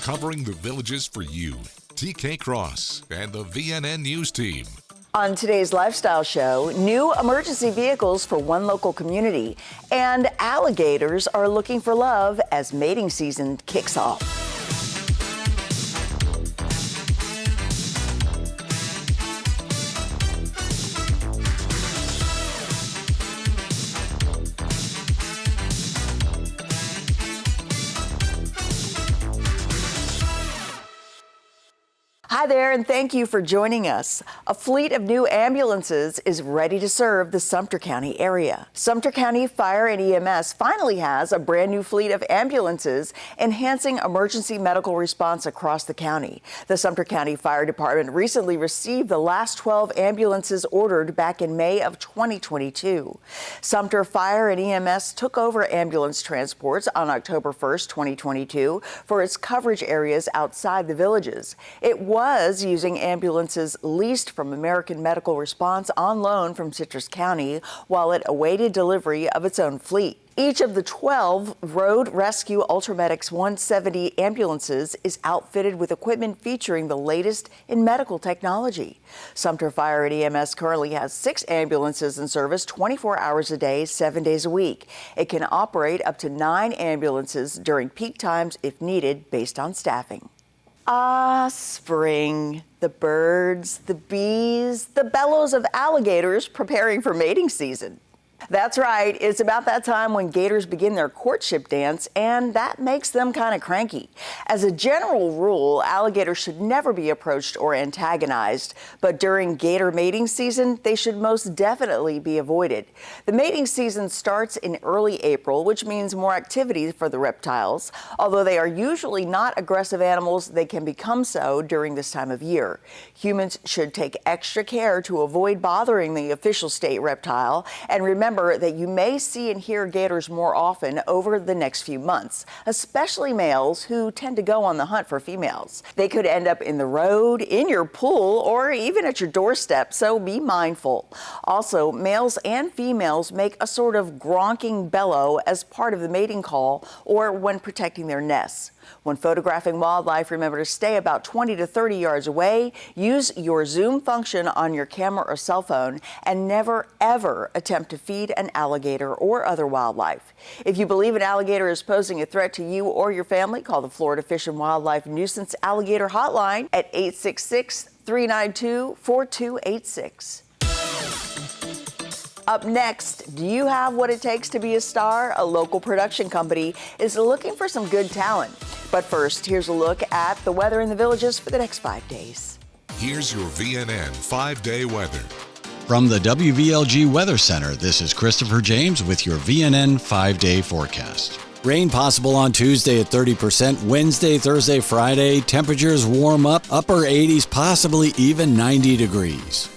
covering the villages for you. TK Cross and the VNN News Team. On today's Lifestyle Show, new emergency vehicles for one local community, and alligators are looking for love as mating season kicks off. Hi there, and thank you for joining us. A fleet of new ambulances is ready to serve the Sumter County area. Sumter County Fire and EMS finally has a brand new fleet of ambulances enhancing emergency medical response across the county. The Sumter County Fire Department recently received the last 12 ambulances ordered back in May of 2022. Sumter Fire and EMS took over ambulance transports on October 1st, 2022 for its coverage areas outside the villages. It was using ambulances leased from American Medical Response on loan from Citrus County while it awaited delivery of its own fleet. Each of the 12 Road Rescue Ultramedics 170 ambulances is outfitted with equipment featuring the latest in medical technology. Sumter Fire and EMS currently has 6 ambulances in service 24 hours a day, 7 days a week. It can operate up to 9 ambulances during peak times if needed based on staffing. Ah, spring, the birds, the bees, the bellows of alligators preparing for mating season. That's right, it's about that time when gators begin their courtship dance, and that makes them kind of cranky. As a general rule, alligators should never be approached or antagonized, but during gator mating season, they should most definitely be avoided. The mating season starts in early April, which means more activity for the reptiles. Although they are usually not aggressive animals, they can become so during this time of year. Humans should take extra care to avoid bothering the official state reptile, and remember that you may see and hear gators more often over the next few months, especially males who tend to go on the hunt for females. They could end up in the road, in your pool, or even at your doorstep, so be mindful. Also, males and females make a sort of gronking bellow as part of the mating call or when protecting their nests. When photographing wildlife, remember to stay about 20 to 30 yards away, use your zoom function on your camera or cell phone, and never, ever attempt to feed an alligator or other wildlife. If you believe an alligator is posing a threat to you or your family, call the Florida Fish and Wildlife Nuisance Alligator Hotline at 866-392-4286. Up next, do you have what it takes to be a star? A local production company is looking for some good talent. But first, here's a look at the weather in the villages for the next 5 days. Here's your VNN 5-day weather. From the WVLG Weather Center, this is Christopher James with your VNN 5-day forecast. Rain possible on Tuesday at 30%, Wednesday, Thursday, Friday. Temperatures warm up, upper 80s, possibly even 90 degrees.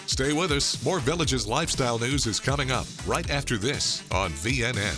Stay with us. More Villages lifestyle news is coming up right after this on VNN.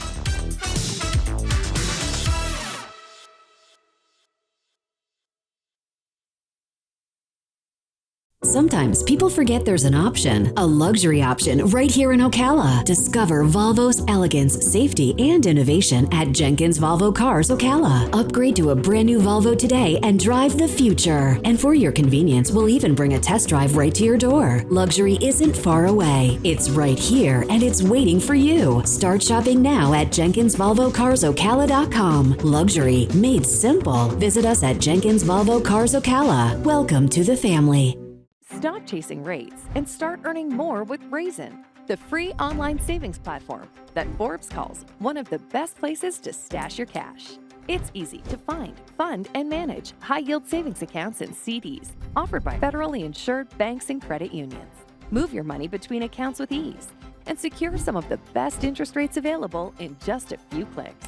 Sometimes people forget there's an option, a luxury option right here in Ocala. Discover Volvo's elegance, safety, and innovation at Jenkins Volvo Cars Ocala. Upgrade to a brand new Volvo today and drive the future. And for your convenience, we'll even bring a test drive right to your door. Luxury isn't far away. It's right here and it's waiting for you. Start shopping now at JenkinsVolvoCarsOcala.com. Luxury made simple. Visit us at Jenkins Volvo Cars Ocala. Welcome to the family. Stop chasing rates and start earning more with Raisin, the free online savings platform that Forbes calls one of the best places to stash your cash. It's easy to find, fund, and manage high-yield savings accounts and CDs offered by federally insured banks and credit unions. Move your money between accounts with ease and secure some of the best interest rates available in just a few clicks.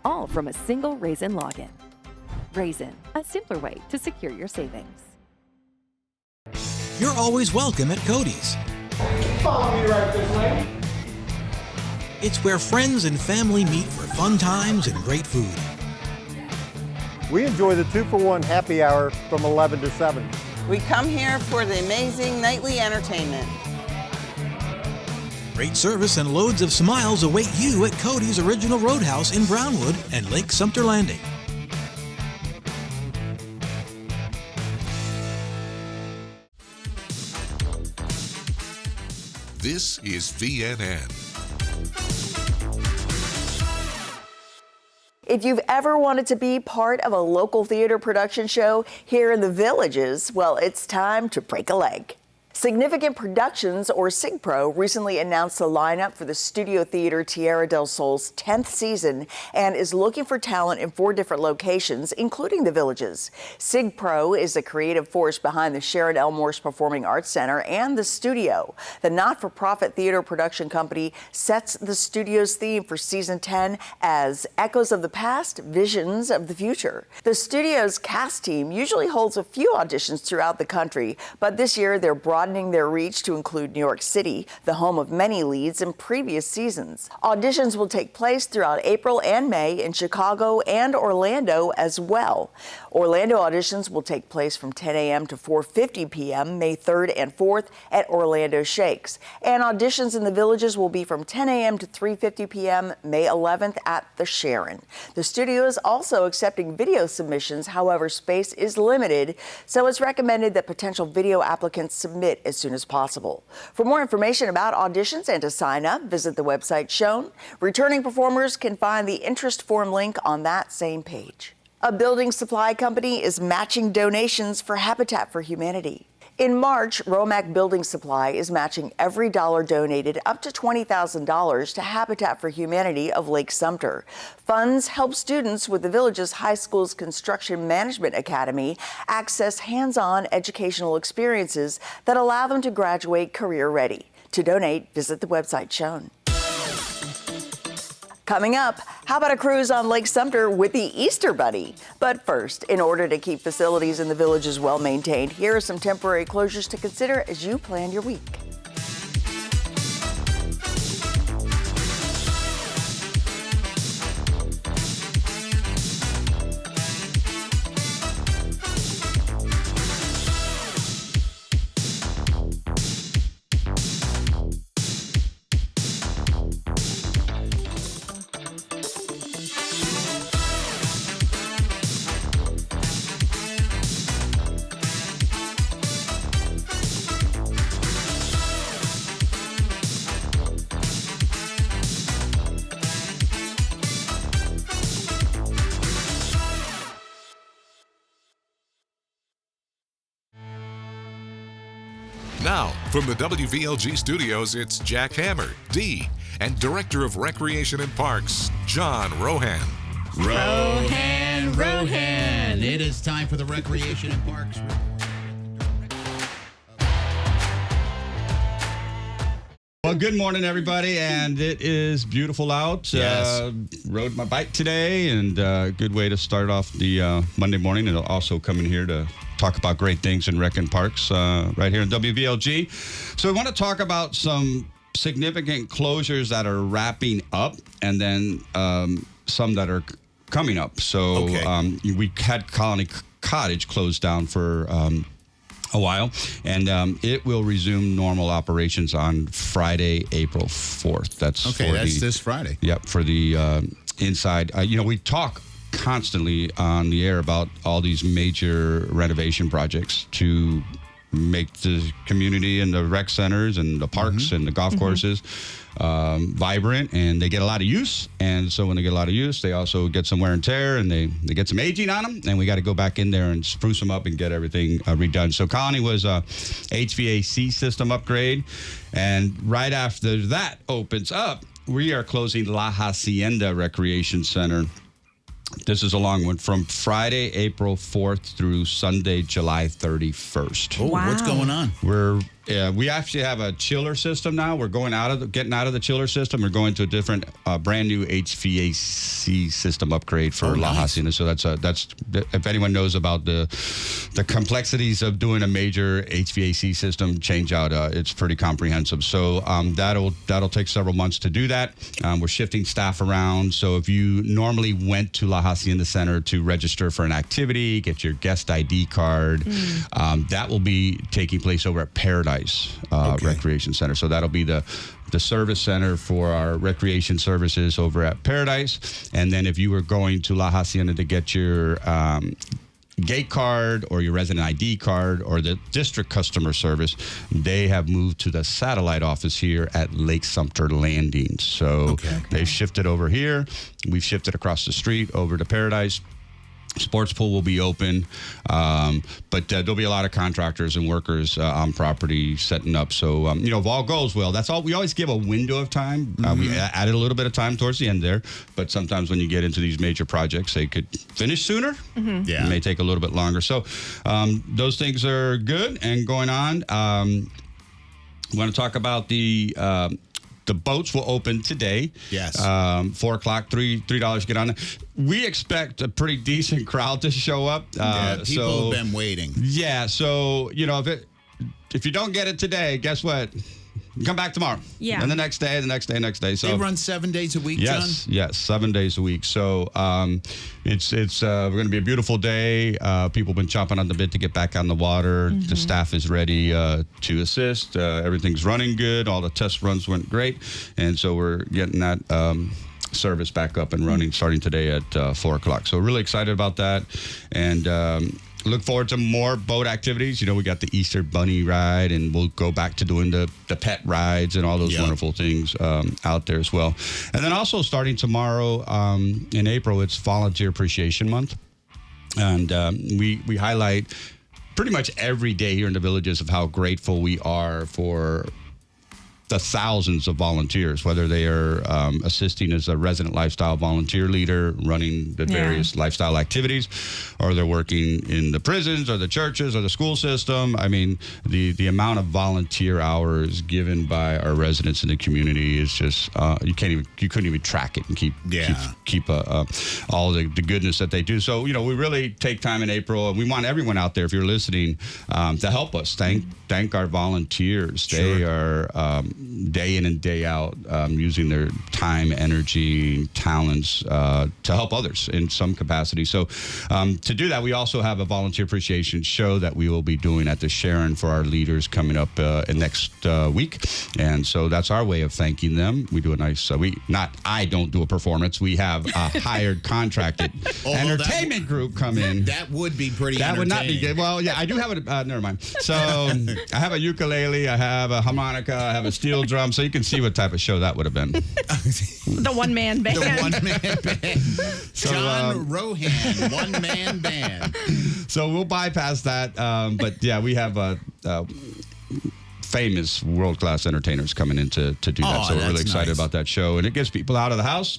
All from a single Raisin login. Raisin, a simpler way to secure your savings. You're always welcome at Cody's. Follow me right this way. It's where friends and family meet for fun times and great food. We enjoy the 2-for-1 happy hour from 11 to 7. We come here for the amazing nightly entertainment. Great service and loads of smiles await you at Cody's Original Roadhouse in Brownwood and Lake Sumter Landing. This is VNN. If you've ever wanted to be part of a local theater production show here in the Villages, well, it's time to break a leg. Significant Productions, or SigPro, recently announced the lineup for the Studio Theater Tierra del Sol's 10th season and is looking for talent in 4 different locations, including the Villages. SigPro is the creative force behind the Sharon L. Morse Performing Arts Center and the Studio. The not-for-profit theater production company sets the studio's theme for season 10 as Echoes of the Past, Visions of the Future. The studio's cast team usually holds a few auditions throughout the country, but this year they're broadening their reach to include New York City, the home of many leads in previous seasons. Auditions will take place throughout April and May in Chicago and Orlando as well. Orlando auditions will take place from 10 a.m. to 4:50 p.m. May 3rd and 4th at Orlando Shakes. And auditions in the Villages will be from 10 a.m. to 3:50 p.m. May 11th at the Sharon. The studio is also accepting video submissions. However, space is limited, so it's recommended that potential video applicants submit as soon as possible. For more information about auditions and to sign up, visit the website shown. Returning performers can find the interest form link on that same page. A building supply company is matching donations for Habitat for Humanity. In March, Romac Building Supply is matching every dollar donated up to $20,000 to Habitat for Humanity of Lake Sumter. Funds help students with the Villages High School's Construction Management Academy access hands-on educational experiences that allow them to graduate career-ready. To donate, visit the website shown. Coming up, how about a cruise on Lake Sumter with the Easter Bunny? But first, in order to keep facilities in the Villages well maintained, here are some temporary closures to consider as you plan your week. Now, from the WVLG studios, it's Jack Hammer, D, and Director of Recreation and Parks, John Rohan. Rohan. It is time for the Recreation and Parks Report. Well, good morning, everybody, and it is beautiful out. Yes. Rode my bike today, and good way to start off the Monday morning, and also come in here to talk about great things in Rec and Parks right here in WVLG. So we want to talk about some significant closures that are wrapping up, and then some that are coming up. So we had Colony Cottage closed down for a while, and it will resume normal operations on Friday, April 4th. That's this Friday. Yep, for the inside. We talk constantly on the air about all these major renovation projects to make the community and the rec centers and the parks and the golf courses vibrant, and they get a lot of use. And so when they get a lot of use, they also get some wear and tear, and they get some aging on them, and we got to go back in there and spruce them up and get everything redone. So Colony was a HVAC system upgrade, and right after that opens up, we are closing La Hacienda Recreation Center. This is a long one, from Friday, April 4th through Sunday, July 31st. Oh, wow. What's going on? We're We actually have a chiller system now. We're getting out of the chiller system. We're going to a different, brand new HVAC system upgrade for La Hacienda. So that's if anyone knows about the complexities of doing a major HVAC system change out, it's pretty comprehensive. So that'll take several months to do that. We're shifting staff around. So if you normally went to La Hacienda Center to register for an activity, get your guest ID card, that will be taking place over at Paradise Recreation Center. So that'll be the service center for our recreation services over at Paradise. And then if you were going to La Hacienda to get your gate card or your resident ID card or the district customer service, they have moved to the satellite office here at Lake Sumter Landing. So they've shifted over here. We've shifted across the street over to Paradise. Sports pool will be open, but there'll be a lot of contractors and workers on property setting up. So, if all goes well, that's all. We always give a window of time. We added a little bit of time towards the end there, but sometimes when you get into these major projects, they could finish sooner. It may take a little bit longer. So those things are good and going on. We want to talk about the boats will open today. Yes. 4 o'clock, $3 get on there. We expect a pretty decent crowd to show up. People have been waiting. Yeah. So, if you don't get it today, guess what? Come back tomorrow. Yeah. And the next day. So they run 7 days a week, John? Yes, 7 days a week. So it's going to be a beautiful day. People have been chomping on the bit to get back on the water. The staff is ready to assist. Everything's running good. All the test runs went great. And so we're getting that service back up and running starting today at 4 o'clock. So really excited about that. And look forward to more boat activities. We got the Easter Bunny ride, and we'll go back to doing the pet rides and all those wonderful things out there as well. And then also starting tomorrow in April, it's Volunteer Appreciation Month. And we highlight pretty much every day here in the villages of how grateful we are for the thousands of volunteers, whether they are assisting as a resident lifestyle volunteer leader, running the various lifestyle activities, or they're working in the prisons or the churches or the school system. I mean, the amount of volunteer hours given by our residents in the community is just you couldn't even track it and keep all the goodness that they do. So we really take time in April, and we want everyone out there, if you're listening, to help us thank our volunteers. They are day in and day out using their time, energy, talents to help others in some capacity. So to do that, we also have a volunteer appreciation show that we will be doing at the Sharon for our leaders coming up next week. And so that's our way of thanking them. We do a nice, I don't do a performance. We have a hired contracted entertainment group come in. That would be pretty That would not be good. Well, yeah, I do have never mind. So I have a ukulele, I have a harmonica, I have a steel drum, so you can see what type of show that would have been. The one-man band. The one-man band. So, John Rohan, one-man band. So we'll bypass that. But yeah, we have famous world-class entertainers coming in to do that. So we're really excited about that show. And it gets people out of the house.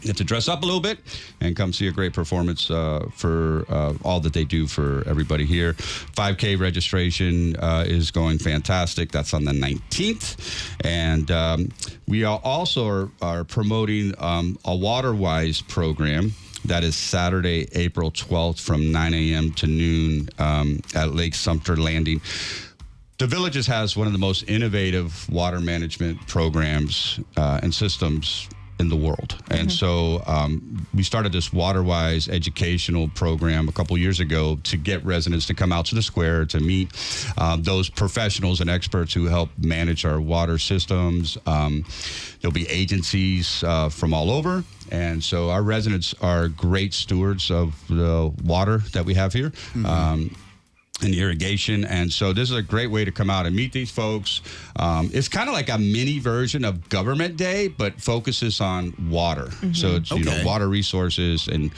Get to dress up a little bit and come see a great performance for all that they do for everybody here. 5K registration is going fantastic. That's on the 19th. And we also are promoting a WaterWise program. That is Saturday, April 12th from 9 a.m. to noon at Lake Sumter Landing. The Villages has one of the most innovative water management programs and systems in the world. And so we started this WaterWise educational program a couple years ago to get residents to come out to the square to meet those professionals and experts who help manage our water systems. There'll be agencies from all over. And so our residents are great stewards of the water that we have here. And irrigation. And so this is a great way to come out and meet these folks. It's kind of like a mini version of Government Day, but focuses on water. So it's, water resources and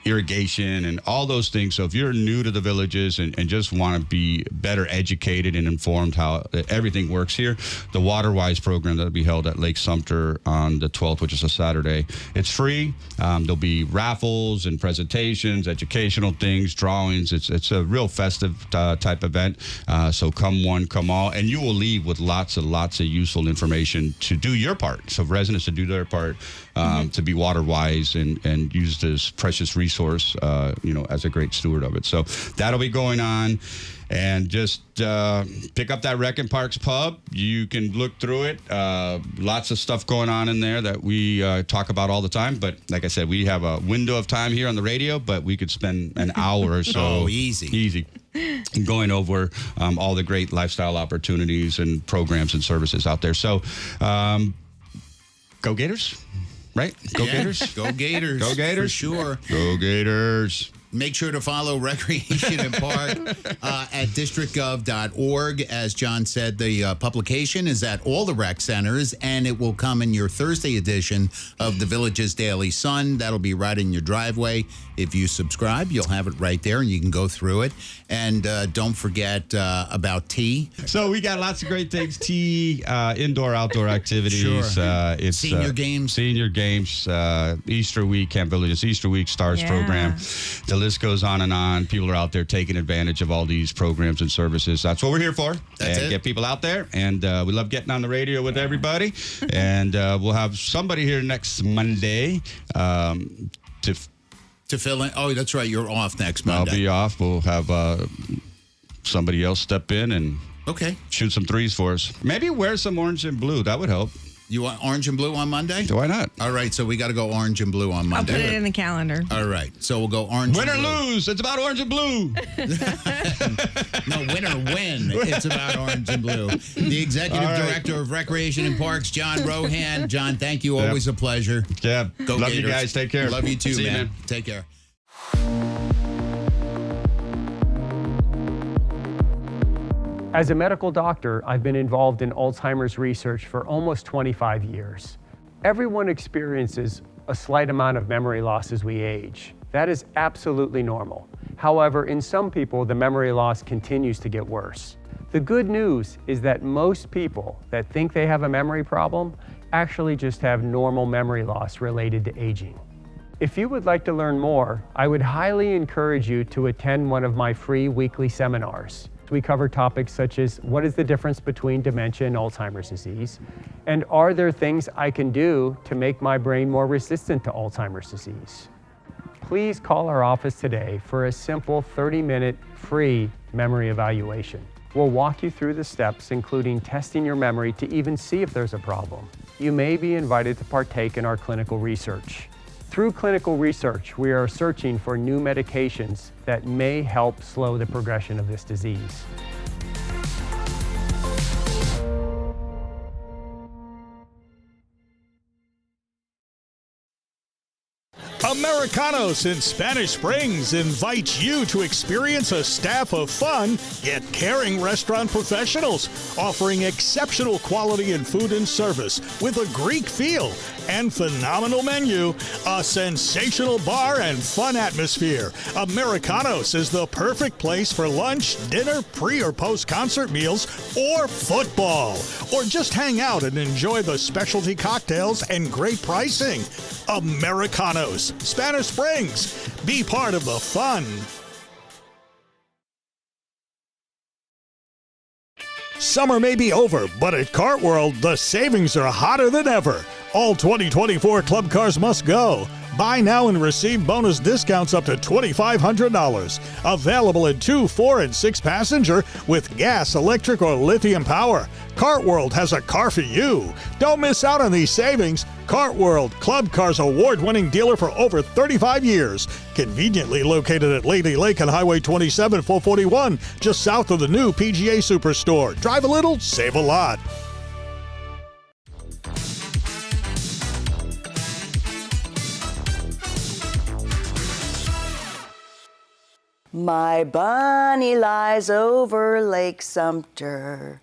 irrigation and all those things. So if you're new to the villages and just want to be better educated and informed how everything works here, the WaterWise program that will be held at Lake Sumter on the 12th, which is a Saturday, it's free. There'll be raffles and presentations, educational things, drawings. It's a real festive type event. So come one, come all, and you will leave with lots of useful information to do your part. So residents to do their part, to be water wise and use this precious resource, as a great steward of it. So that'll be going on. And just pick up that Rec and Parks Pub. You can look through it. Lots of stuff going on in there that we talk about all the time. But like I said, we have a window of time here on the radio, but we could spend an hour or so. Oh, easy. Going over all the great lifestyle opportunities and programs and services out there. So go Gators, right? Go Gators. Go Gators. Go Gators. For sure. Go Gators. Make sure to follow Recreation and Park at districtgov.org. As John said, the publication is at all the rec centers, and it will come in your Thursday edition of the Village's Daily Sun. That'll be right in your driveway. If you subscribe, you'll have it right there, and you can go through it. And don't forget about tea. So we got lots of great things. Tea, indoor, outdoor activities. Sure. It's Senior games. Easter week, Camp Villages Easter week, STARS program. The list goes on and on. People are out there taking advantage of all these programs and services. That's what we're here for. That's it. Get people out there. And we love getting on the radio with everybody. And we'll have somebody here next Monday to fill in. Oh, that's right. You're off next Monday. I'll be off. We'll have somebody else step in and shoot some threes for us. Maybe wear some orange and blue. That would help. You want orange and blue on Monday? Why not? All right, so we got to go orange and blue on Monday. I'll put it in the calendar. All right, so we'll go orange win and blue. Win or lose, it's about orange and blue. No, win or win, it's about orange and blue. The Executive Director of Recreation and Parks, John Rohan. John, thank you. Always a pleasure. Yeah, go love Gators. You guys. Take care. Love you too, See man. You, man. Take care. As a medical doctor, I've been involved in Alzheimer's research for almost 25 years. Everyone experiences a slight amount of memory loss as we age. That is absolutely normal. However, in some people, the memory loss continues to get worse. The good news is that most people that think they have a memory problem actually just have normal memory loss related to aging. If you would like to learn more, I would highly encourage you to attend one of my free weekly seminars. We cover topics such as what is the difference between dementia and Alzheimer's disease, and are there things I can do to make my brain more resistant to Alzheimer's disease? Please call our office today for a simple 30-minute free memory evaluation. We'll walk you through the steps, including testing your memory to even see if there's a problem. You may be invited to partake in our clinical research. Through clinical research, we are searching for new medications that may help slow the progression of this disease. Americanos in Spanish Springs invites you to experience a staff of fun yet caring restaurant professionals offering exceptional quality in food and service with a Greek feel and phenomenal menu, a sensational bar and fun atmosphere. Americanos is the perfect place for lunch, dinner, pre or post concert meals, or football, or just hang out and enjoy the specialty cocktails and great pricing. Americanos, Spanish Springs. Be part of the fun. Summer may be over, but at Kart World, the savings are hotter than ever. All 2024 club cars must go. Buy now and receive bonus discounts up to $2,500. Available in 2, 4, and 6 passenger with gas, electric, or lithium power. Kart World has a car for you. Don't miss out on these savings. Kart World, Club Cars award-winning dealer for over 35 years. Conveniently located at Lady Lake and Highway 27, 441, just south of the new PGA Superstore. Drive a little, save a lot. My bunny lies over Lake Sumter.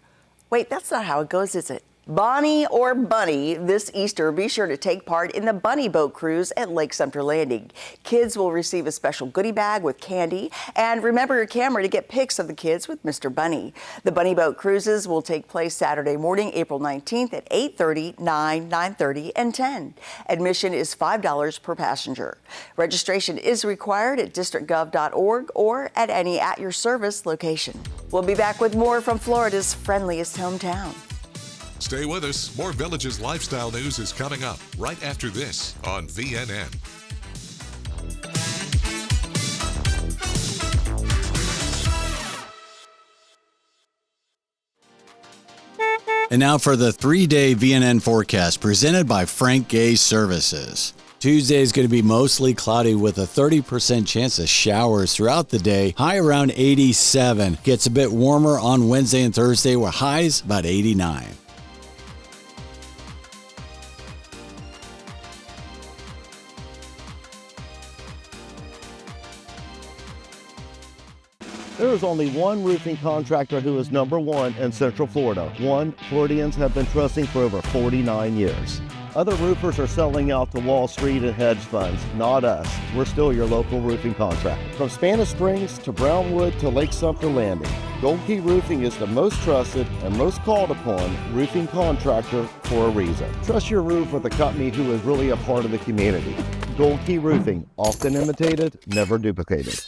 Wait, that's not how it goes, is it? Bonnie or Bunny, this Easter, be sure to take part in the Bunny Boat Cruise at Lake Sumter Landing. Kids will receive a special goodie bag with candy, and remember your camera to get pics of the kids with Mr. Bunny. The Bunny Boat Cruises will take place Saturday morning, April 19th at 8:30, 9, 9:30, and 10. Admission is $5 per passenger. Registration is required at districtgov.org or at any at-your-service location. We'll be back with more from Florida's friendliest hometown. Stay with us. More Villages lifestyle news is coming up right after this on VNN. And now for the 3-day VNN forecast presented by Frank Gay Services. Tuesday is going to be mostly cloudy with a 30% chance of showers throughout the day. High around 87. Gets a bit warmer on Wednesday and Thursday with highs about 89. There is only one roofing contractor who is number one in Central Florida. One Floridians have been trusting for over 49 years. Other roofers are selling out to Wall Street and hedge funds. Not us. We're still your local roofing contractor. From Spanish Springs to Brownwood to Lake Sumter Landing, Gold Key Roofing is the most trusted and most called upon roofing contractor for a reason. Trust your roof with a company who is really a part of the community. Gold Key Roofing, often imitated, never duplicated.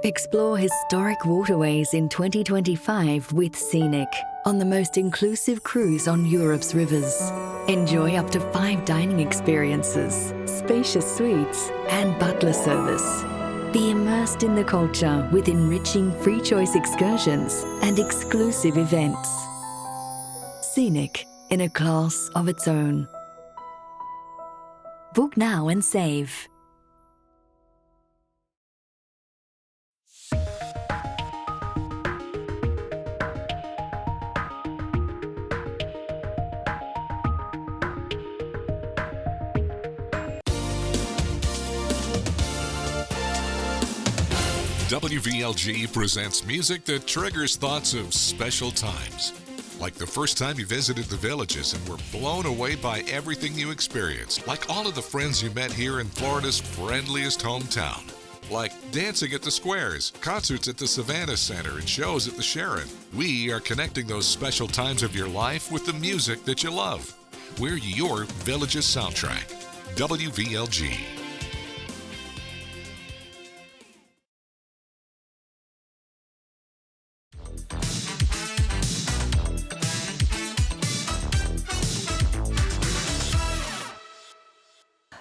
Explore historic waterways in 2025 with Scenic on the most inclusive cruise on Europe's rivers. Enjoy up to 5 dining experiences, spacious suites, and butler service. Be immersed in the culture with enriching free choice excursions and exclusive events. Scenic, in a class of its own. Book now and save. WVLG presents music that triggers thoughts of special times. Like the first time you visited the Villages and were blown away by everything you experienced. Like all of the friends you met here in Florida's friendliest hometown. Like dancing at the Squares, concerts at the Savannah Center, and shows at the Sharon. We are connecting those special times of your life with the music that you love. We're your Villages soundtrack. WVLG.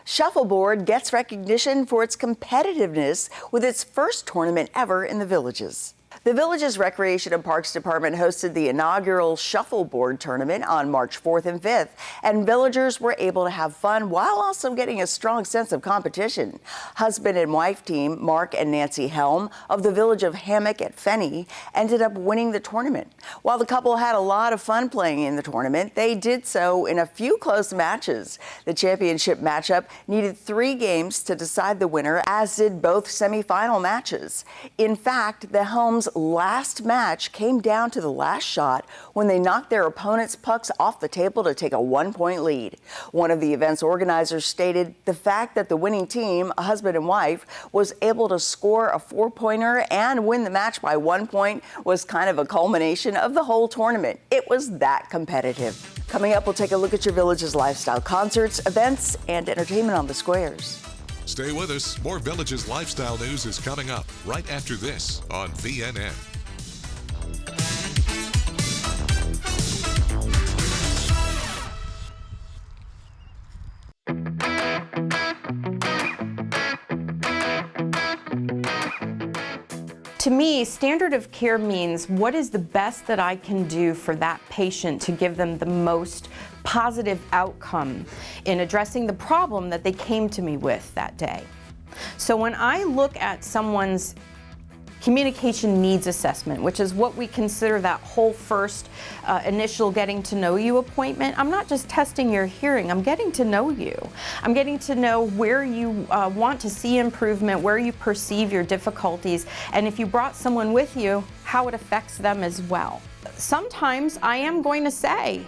Shuffleboard gets recognition for its competitiveness with its first tournament ever in the Villages. The Villages Recreation and Parks Department hosted the inaugural Shuffleboard tournament on March 4th and 5th, and villagers were able to have fun while also getting a strong sense of competition. Husband and wife team Mark and Nancy Helm of the village of Hammock at Fenney ended up winning the tournament. While the couple had a lot of fun playing in the tournament, they did so in a few close matches. The championship matchup needed 3 games to decide the winner, as did both semifinal matches. In fact, the Helms' last match came down to the last shot when they knocked their opponent's pucks off the table to take a 1-point lead. One of the event's organizers stated the fact that the winning team, a husband and wife, was able to score a 4-pointer and win the match by 1 point was kind of a culmination of the whole tournament. It was that competitive. Coming up, we'll take a look at your Villages lifestyle concerts, events, and entertainment on the Squares. Stay with us. More Villages lifestyle news is coming up right after this on VNN. To me, standard of care means what is the best that I can do for that patient to give them the most positive outcome in addressing the problem that they came to me with that day. So when I look at someone's communication needs assessment, which is what we consider that whole first initial getting to know you appointment. I'm not just testing your hearing, I'm getting to know you. I'm getting to know where you want to see improvement, where you perceive your difficulties, and if you brought someone with you, how it affects them as well. Sometimes I am going to say,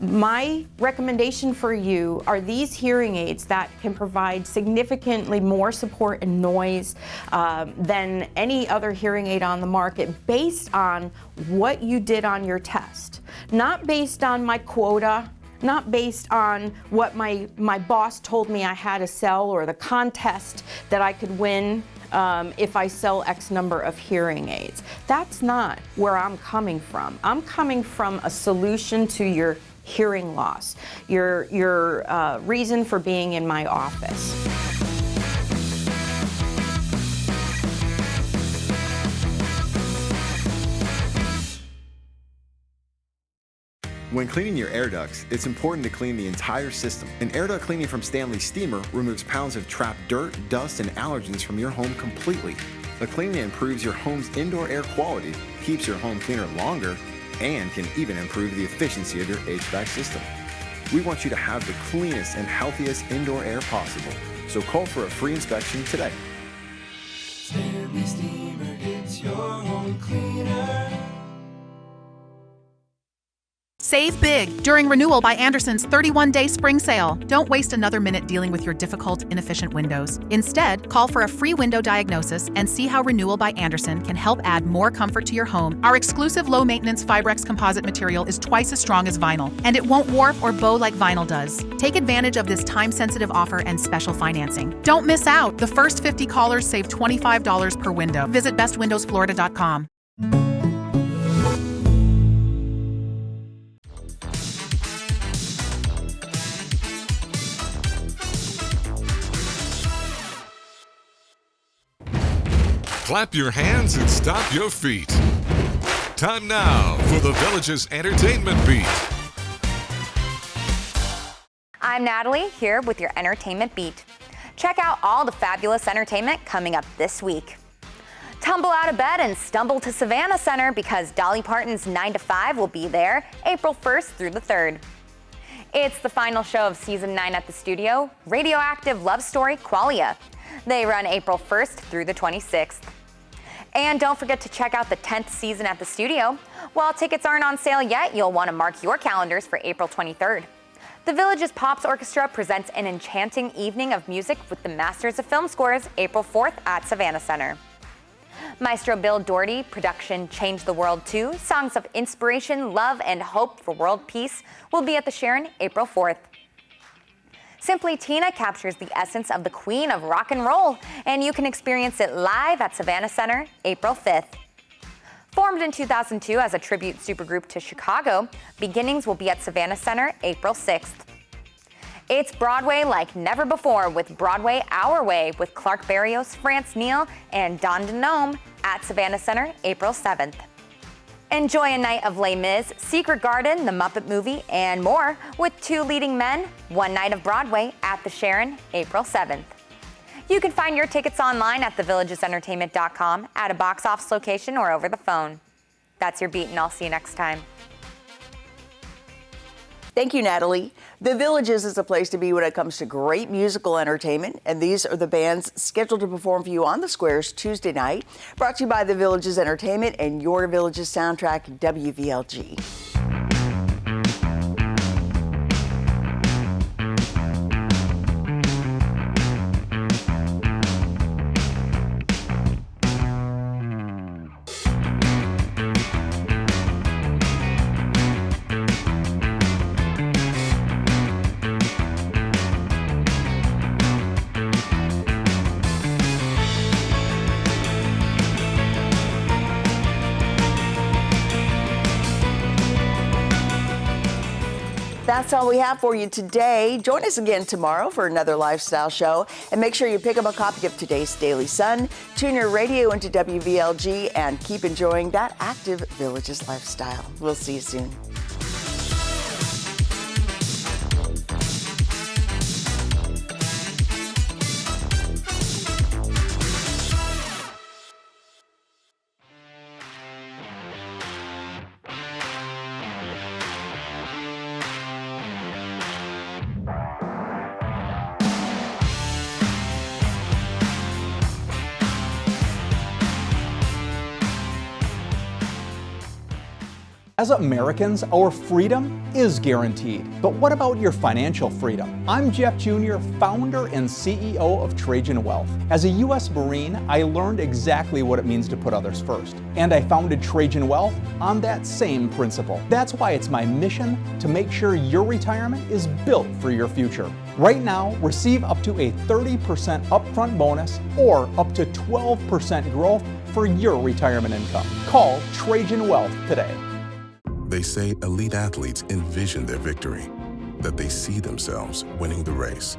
my recommendation for you are these hearing aids that can provide significantly more support and noise than any other hearing aid on the market based on what you did on your test. Not based on my quota, not based on what my boss told me I had to sell or the contest that I could win if I sell X number of hearing aids. That's not where I'm coming from. I'm coming from a solution to your hearing loss, your reason for being in my office. When cleaning your air ducts, it's important to clean the entire system. An air duct cleaning from Stanley Steamer removes pounds of trapped dirt, dust, and allergens from your home completely. The cleaning improves your home's indoor air quality, keeps your home cleaner longer, and can even improve the efficiency of your HVAC system. We want you to have the cleanest and healthiest indoor air possible, so call for a free inspection today. Stanley Steamer gets your home cleaner. Save big during Renewal by Andersen's 31-day spring sale. Don't waste another minute dealing with your difficult, inefficient windows. Instead, call for a free window diagnosis and see how Renewal by Andersen can help add more comfort to your home. Our exclusive low-maintenance Fibrex composite material is twice as strong as vinyl, and it won't warp or bow like vinyl does. Take advantage of this time-sensitive offer and special financing. Don't miss out. The first 50 callers save $25 per window. Visit bestwindowsflorida.com. Clap your hands and stomp your feet. Time now for the Village's Entertainment Beat. I'm Natalie, here with your Entertainment Beat. Check out all the fabulous entertainment coming up this week. Tumble out of bed and stumble to Savannah Center because Dolly Parton's 9 to 5 will be there April 1st through the 3rd. It's the final show of Season 9 at the studio, Radioactive Love Story Qualia. They run April 1st through the 26th. And don't forget to check out the 10th season at the studio. While tickets aren't on sale yet, you'll want to mark your calendars for April 23rd. The Village's Pops Orchestra presents an enchanting evening of music with the Masters of Film Scores April 4th at Savannah Center. Maestro Bill Doherty production Change the World 2, Songs of Inspiration, Love, and Hope for World Peace will be at the Sharon April 4th. Simply Tina captures the essence of the Queen of Rock and Roll, and you can experience it live at Savannah Center April 5th. Formed in 2002 as a tribute supergroup to Chicago, Beginnings will be at Savannah Center April 6th. It's Broadway like never before with Broadway Our Way with Clark Barrios, France Neal, and Don DeNome at Savannah Center April 7th. Enjoy a night of Les Mis, Secret Garden, The Muppet Movie, and more with Two Leading Men, One Night of Broadway at the Sharon, April 7th. You can find your tickets online at thevillagesentertainment.com, at a box office location, or over the phone. That's your beat, and I'll see you next time. Thank you, Natalie. The Villages is a place to be when it comes to great musical entertainment, and these are the bands scheduled to perform for you on the Squares Tuesday night. Brought to you by the Villages Entertainment and your Villages soundtrack, WVLG. That's all we have for you today. Join us again tomorrow for another lifestyle show. And make sure you pick up a copy of today's Daily Sun, tune your radio into WVLG, and keep enjoying that active Villages lifestyle. We'll see you soon. As Americans, our freedom is guaranteed. But what about your financial freedom? I'm Jeff Jr., founder and CEO of Trajan Wealth. As a U.S. Marine, I learned exactly what it means to put others first. And I founded Trajan Wealth on that same principle. That's why it's my mission to make sure your retirement is built for your future. Right now, receive up to a 30% upfront bonus or up to 12% growth for your retirement income. Call Trajan Wealth today. They say elite athletes envision their victory, that they see themselves winning the race.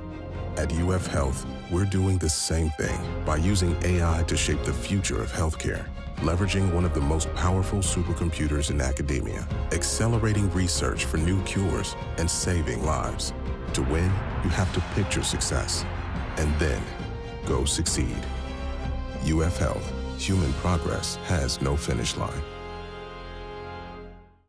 At UF Health, we're doing the same thing by using AI to shape the future of healthcare, leveraging one of the most powerful supercomputers in academia, accelerating research for new cures, and saving lives. To win, you have to picture success, and then go succeed. UF Health, human progress has no finish line.